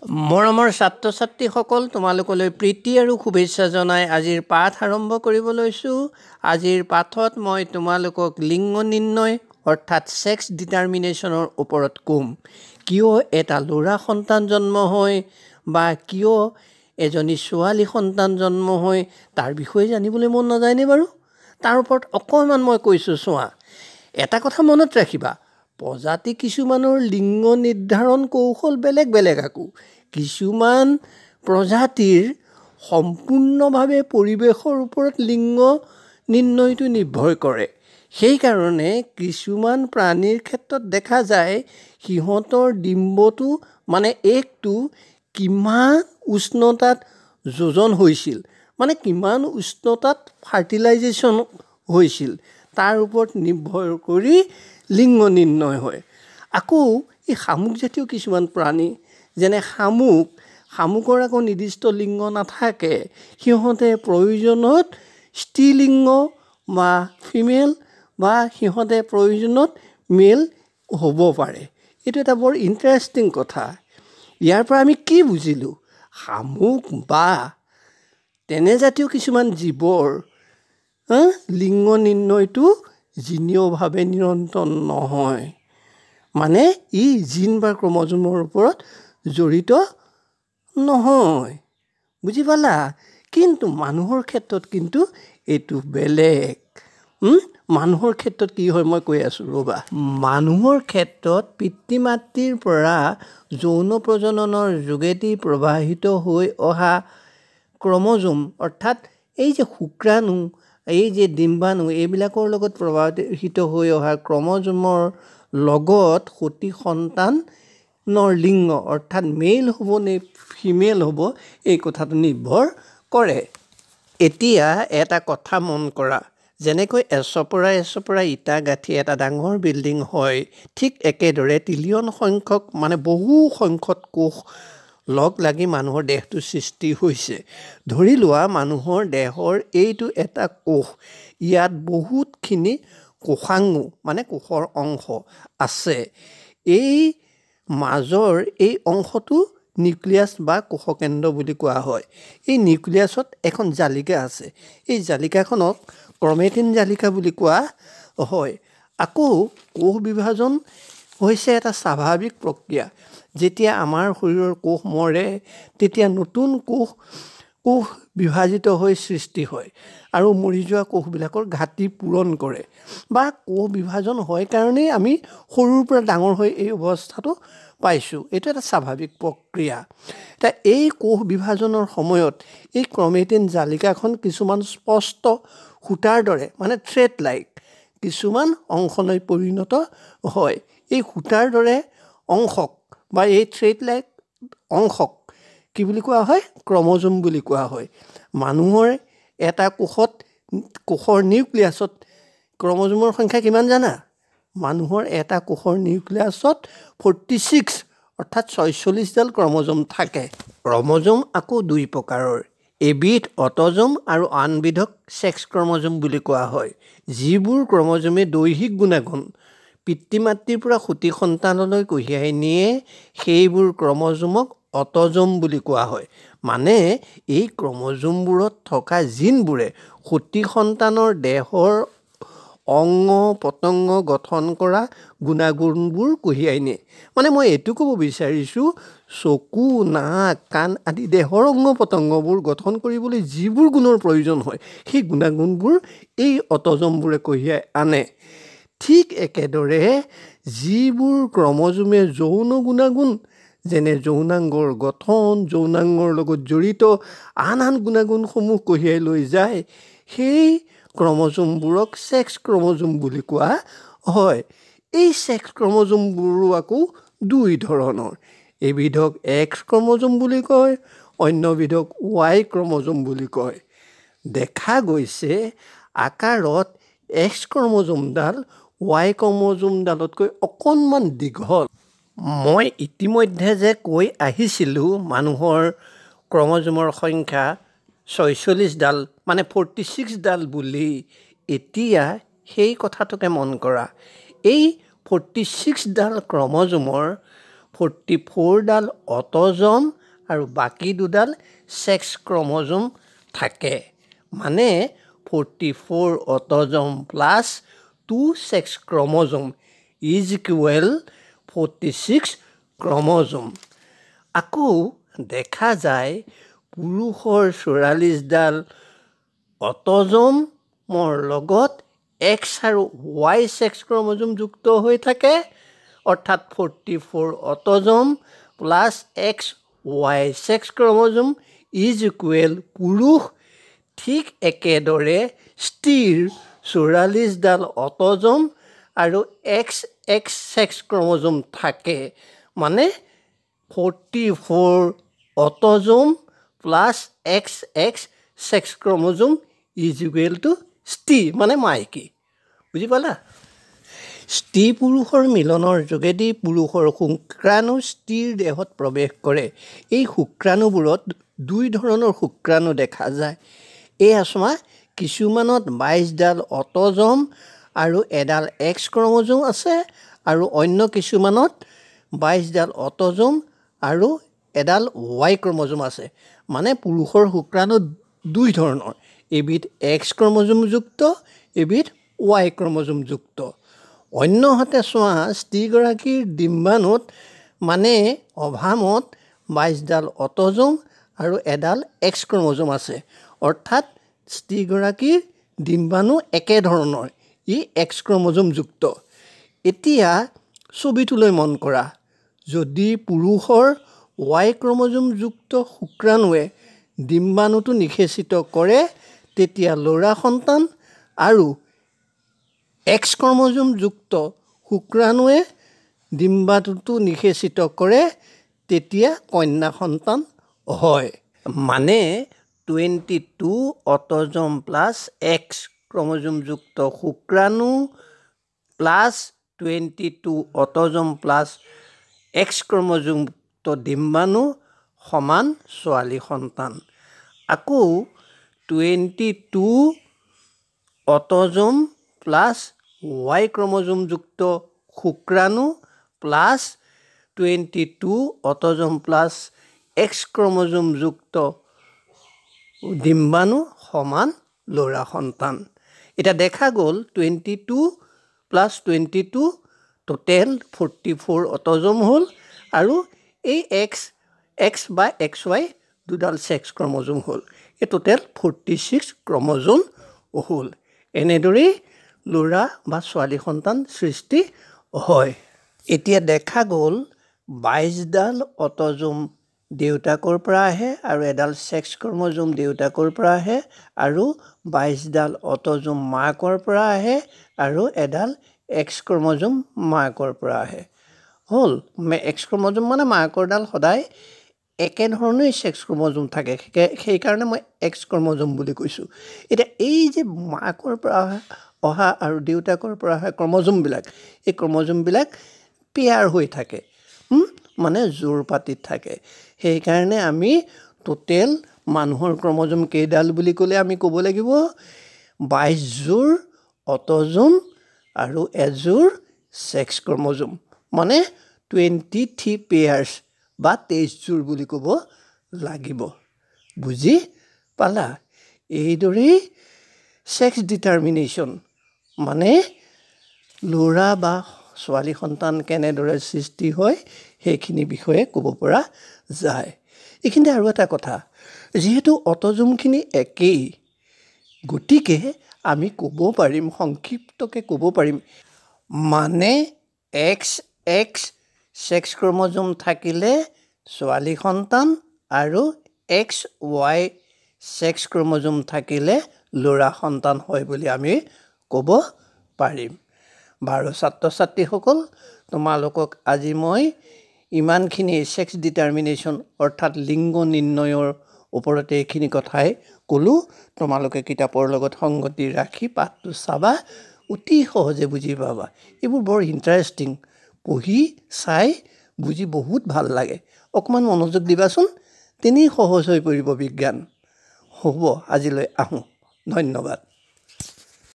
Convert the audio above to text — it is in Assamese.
মৰমৰ ছাত্ৰ ছাত্ৰীসকল, তোমালোকলৈ প্ৰীতি আৰু শুভেচ্ছা জনাই আজিৰ পাঠ আৰম্ভ কৰিব লৈছোঁ। আজিৰ পাঠত মই তোমালোকক লিংগ নিৰ্ণয় অৰ্থাৎ ছেক্স ডিটাৰমিনেশ্যনৰ ওপৰত ক'ম। কিয় এটা ল'ৰা সন্তান জন্ম হয় বা কিয় এজনী ছোৱালী সন্তান জন্ম হয় তাৰ বিষয়ে জানিবলৈ মন নাযায়নে বাৰু? তাৰ ওপৰত অকণমান মই কৈছোঁ চোৱা। এটা কথা মনত ৰাখিবা, প্ৰজাতি কিছুমানৰ লিংগ নিৰ্ধাৰণ কৌশল বেলেগ বেলেগ আকৌ। কিছুমান প্ৰজাতিৰ সম্পূৰ্ণভাৱে পৰিৱেশৰ ওপৰত লিংগ নিৰ্ণয়টো নিৰ্ভৰ কৰে। সেইকাৰণে কিছুমান প্ৰাণীৰ ক্ষেত্ৰত দেখা যায় সিহঁতৰ ডিম্বটো মানে এগটো কিমান উষ্ণতাত যোজন হৈছিল, মানে কিমান উষ্ণতাত ফাৰ্টিলাইজেশ্যন হৈছিল তাৰ ওপৰত নিৰ্ভৰ কৰি লিংগ নিৰ্ণয় হয়। আকৌ এই শামুকজাতীয় কিছুমান প্ৰাণী যেনে শামুকৰ আকৌ নিৰ্দিষ্ট লিংগ নাথাকে। সিহঁতে প্ৰয়োজনত স্ত্ৰীলিংগ বা ফিমেল বা সিহঁতে প্ৰয়োজনত মেল হ'ব পাৰে। এইটো এটা বৰ ইণ্টাৰেষ্টিং কথা। ইয়াৰ পৰা আমি কি বুজিলোঁ? শামুক বা তেনেজাতীয় কিছুমান জীৱৰ লিংগ নিৰ্ণয়টো জিনীয়ভাৱে নিৰন্তৰ নহয়, মানে ই জিন বা ক্ৰমজমৰ ওপৰত জড়িত নহয়। বুজি পালা? কিন্তু মানুহৰ ক্ষেত্ৰত কিন্তু এইটো বেলেগ। মানুহৰ ক্ষেত্ৰত কি হয় মই কৈ আছোঁ ৰ'বা। মানুহৰ ক্ষেত্ৰত পিতৃ মাতৃৰ পৰা যৌন প্ৰজননৰ যোগেদি প্ৰবাহিত হৈ অহা ক্ৰমজম অৰ্থাৎ এই যে শুক্ৰাণু, এই যে ডিম্বাণু, এইবিলাকৰ লগত প্ৰবাহিত হৈ অহা ক্ৰমজমৰ লগত সতি সন্তানৰ লিংগ অৰ্থাৎ মেইল হ'ব নে ফিমেল হ'ব এই কথাটো নিৰ্ভৰ কৰে। এতিয়া এটা কথা মন কৰা, যেনেকৈ এচপৰা ইটা গাঁঠি এটা ডাঙৰ বিল্ডিং হয়, ঠিক একেদৰে ট্ৰিলিয়ন সংখ্যক মানে বহু সংখ্যক কোষ লগ লাগি মানুহৰ দেহটো সৃষ্টি হৈছে। ধৰি লোৱা মানুহৰ দেহৰ এইটো এটা কোষ, ইয়াত বহুতখিনি কোষাংগ মানে কোষৰ অংশ আছে। এই মাজৰ এই অংশটো নিউক্লিয়াছ বা কোষকেন্দ্ৰ বুলি কোৱা হয়। এই নিউক্লিয়াছত এখন জালিকা আছে। এই জালিকাখনক ক্ৰমেটিন জালিকা বুলি কোৱা হয়। আকৌ কোষ বিভাজন হৈছে এটা স্বাভাৱিক প্ৰক্ৰিয়া। যেতিয়া আমাৰ শৰীৰৰ কোষ মৰে তেতিয়া নতুন কোষ বিভাজিত হৈ সৃষ্টি হয় আৰু মৰি যোৱা কোষবিলাকৰ ঘাটি পূৰণ কৰে বা কোষ বিভাজন হয় কাৰণেই আমি সৰুৰ পৰা ডাঙৰ হৈ এই অৱস্থাটো পাইছোঁ। এইটো এটা স্বাভাৱিক প্ৰক্ৰিয়া। এতিয়া এই কোষ বিভাজনৰ সময়ত এই ক্ৰমেটিন জালিকাখন কিছুমান স্পষ্ট সূতাৰ দৰে মানে থ্ৰেড লাইক কিছুমান অংশলৈ পৰিণত হয়। এই সূতাৰ দৰে অংশক বা এই থ্ৰেড লাইক অংশক কি বুলি কোৱা হয়? ক্ৰমজম বুলি কোৱা হয়। মানুহৰ এটা কোষৰ নিউক্লিয়াছত ক্ৰমজমৰ সংখ্যা কিমান জানা? মানুহৰ এটা কোষৰ নিউক্লিয়াছত 46 অৰ্থাৎ 46ডাল ক্ৰমজম থাকে। ক্ৰমজম আকৌ দুই প্ৰকাৰৰ, এবিধ অট'জম আৰু আনবিধক ছেক্স ক্ৰমজম বুলি কোৱা হয়। যিবোৰ ক্ৰমজমে দৈহিক গুণাগুণ পিতৃ মাতৃৰ পৰা সতি সন্তানলৈ কঢ়িয়াই নিয়ে সেইবোৰ ক্ৰমজমক অট'জম বুলি কোৱা হয়। মানে এই ক্ৰমজমবোৰত থকা জিনবোৰে সতি সন্তানৰ দেহৰ অংগ পতংগ গঠন কৰা গুণাগুণবোৰ কঢ়িয়াই নিয়ে। মানে মই এইটো ক'ব বিচাৰিছোঁ, চকু নাক কাণ আদি দেহৰ অংগ পতংগবোৰ গঠন কৰিবলৈ যিবোৰ গুণৰ প্ৰয়োজন হয় সেই গুণাগুণবোৰ এই অট'জমবোৰে কঢ়িয়াই আনে। ঠিক একেদৰে যিবোৰ ক্ৰমজমে যৌন গুণাগুণ যেনে যৌনাংগৰ গঠন, যৌনাংগৰ লগত জড়িত আন গুণাগুণসমূহ কঢ়িয়াই লৈ যায় সেই ক্ৰমজমবোৰক ছেক্স ক্ৰমজম বুলি কোৱা হয়। এই ছেক্স ক্ৰমজমবোৰো আকৌ দুই ধৰণৰ, এবিধক এক্স ক্ৰমজম বুলি কয়, অন্যবিধক ৱাই ক্ৰমজম বুলি কয়। দেখা গৈছে আকাৰত এক্স ক্ৰমজমডাল ৱাই ক্ৰমজমডালতকৈ অকণমান দীঘল। মই ইতিমধ্যে যে কৈ আহিছিলোঁ মানুহৰ ক্ৰমজমৰ সংখ্যা 46ডাল মানে 46ডাল বুলি। এতিয়া সেই কথাটোকে মন কৰা, এই 46ডাল ক্ৰমজমৰ 44ডাল অট'জম আৰু বাকী দুডাল ছেক্স ক্ৰম'জম থাকে মানে 44 autosome plus 2 sex chromosome is equal 46 chromosome আকৌ দেখা যায় পুৰুষৰ 44ডাল অট'জমৰ লগত এক্স আৰু ৱাই ছেক্স ক্ৰম'জম যুক্ত হৈ থাকে অৰ্থাৎ 44 autosome plus X Y sex chromosome is equal পুৰুষ ঠিক একেদৰে স্ত্ৰীৰ 44ডাল অট'জম আৰু এক্স এক্স ছেক্স ক্ৰম'জম থাকে মানে 44 autosome plus X X sex chromosome is equal to স্ত্ৰী মানে মাইকী বুজি পালা স্ত্ৰী পুৰুষৰ মিলনৰ যোগেদি পুৰুষৰ শুক্ৰাণু স্ত্ৰীৰ দেহত প্ৰৱেশ কৰে এই শুক্ৰাণুবোৰত দুই ধৰণৰ শুক্ৰাণু দেখা যায় এয়া চোৱা কিছুমানত 22ডাল অট'জম আৰু এডাল এক্স ক্ৰম'জম আছে আৰু অন্য কিছুমানত 22ডাল অট'জম আৰু এডাল ৱাই ক্ৰম'জম আছে মানে পুৰুষৰ শুক্ৰাণু দুই ধৰণৰ এবিধ এক্স ক্ৰম'জমযুক্ত এবিধ ৱাই ক্ৰম'জমযুক্ত অন্যহাতে চোৱা স্ত্ৰীগৰাকীৰ ডিম্বাণুত মানে অভামত 22ডাল অট'জম আৰু এডাল এক্স ক্ৰম'জম আছে অৰ্থাৎ স্ত্ৰীগৰাকীৰ ডিম্বাণু একেধৰণৰ ই এক্স ক্ৰম'জমযুক্ত এতিয়া ছবিটোলৈ মন কৰা যদি পুৰুষৰ ৱাই ক্ৰম'জমযুক্ত শুক্ৰাণুৱে ডিম্বাণুটো নিষেচিত কৰে তেতিয়া ল'ৰা সন্তান আৰু এক্স ক্ৰম'জমযুক্ত শুক্ৰাণুৱে ডিম্বাণুটো নিষেচিত কৰে তেতিয়া কন্যা সন্তান হয় মানে 22 অট'জম প্লাছ এক্স ক্ৰম'জমযুক্ত শুক্ৰাণু প্লাছ 22 অট'জম প্লাছ এক্স ক্ৰম'জমযুক্ত ডিম্বাণু সমান ছোৱালী সন্তান আকৌ 22 অট'জম প্লাছ ৱাই ক্ৰম'জমযুক্ত শুক্ৰাণু প্লাছ 22 অট'জম প্লাছ এক্স ক্ৰম'জমযুক্ত ডিম্বাণু সমান ল'ৰা সন্তান এতিয়া দেখা গ'ল 22 প্লাছ 22 টোটেল 44 অট'জম হ'ল আৰু এই এক্স বা এক্স ৱাই দুডাল ছেক্স ক্ৰম'জম হ'ল এই টোটেল 46 ক্ৰম'জম হ'ল এনেদৰেই ল'ৰা বা ছোৱালী সন্তান সৃষ্টি হয় এতিয়া দেখা গ'ল 22ডাল অট'জম দেউতাকৰ পৰা আহে আৰু এডাল ছেক্স ক্ৰম'জম দেউতাকৰ পৰা আহে আৰু 22ডাল অট'জম মাকৰ পৰা আহে আৰু এডাল এক্স ক্ৰম'জম মাকৰ পৰা আহে হ'ল এক্স ক্ৰম'জম মানে মাকৰডাল সদায় একেধৰণেই ছেক্স ক্ৰম'জম থাকে সেইকাৰণে মই এক্স ক্ৰম'জম বুলি কৈছোঁ এতিয়া এই যে মাকৰ পৰা অহা আৰু দেউতাকৰ পৰা অহা ক্ৰম'জমবিলাক এই ক্ৰম'জমবিলাক পেয়াৰ হৈ থাকে মানে যোৰ পাতিত থাকে সেইকাৰণে আমি টোটেল মানুহৰ ক্ৰম'জম কেইডাল বুলি ক'লে আমি ক'ব লাগিব 22যোৰ অট'জম আৰু এযোৰ ছেক্স ক্ৰম'জম মানে 23 পেয়াৰ্ছ বা 23যোৰ বুলি ক'ব লাগিব বুজি পালা এইদৰেই ছেক্স ডিটাৰমিনেশ্যন মানে ল'ৰা বা ছোৱালী সন্তান কেনেদৰে সৃষ্টি হয় সেইখিনি বিষয়ে ক'ব পৰা যায় এইখিনিতে আৰু এটা কথা যিহেতু অট'জমখিনি একেই গতিকে আমি ক'ব পাৰিম সংক্ষিপ্তকৈ ক'ব পাৰিম মানে এক্স এক্স ছেক্স ক্ৰম'জম থাকিলে ছোৱালী সন্তান আৰু এক্স ৱাই ছেক্স ক্ৰম'জম থাকিলে ল'ৰা সন্তান হয় বুলি আমি ক'ব পাৰিম বাৰু ছাত্ৰ ছাত্ৰীসকল তোমালোকক আজি মই ইমানখিনি ছেক্স ডিটাৰমিনেশ্যন অৰ্থাৎ লিংগ নিৰ্ণয়ৰ ওপৰতে এইখিনি কথাই ক'লোঁ তোমালোকে কিতাপৰ লগত সংগতি ৰাখি পাঠটো চাবা অতি সহজে বুজি পাবা এইবোৰ বৰ ইণ্টাৰেষ্টিং পঢ়ি চাই বুজি বহুত ভাল লাগে অকণমান মনোযোগ দিবাচোন তেনেই সহজ হৈ পৰিব বিজ্ঞান হ'ব আজিলৈ আহোঁ ধন্যবাদ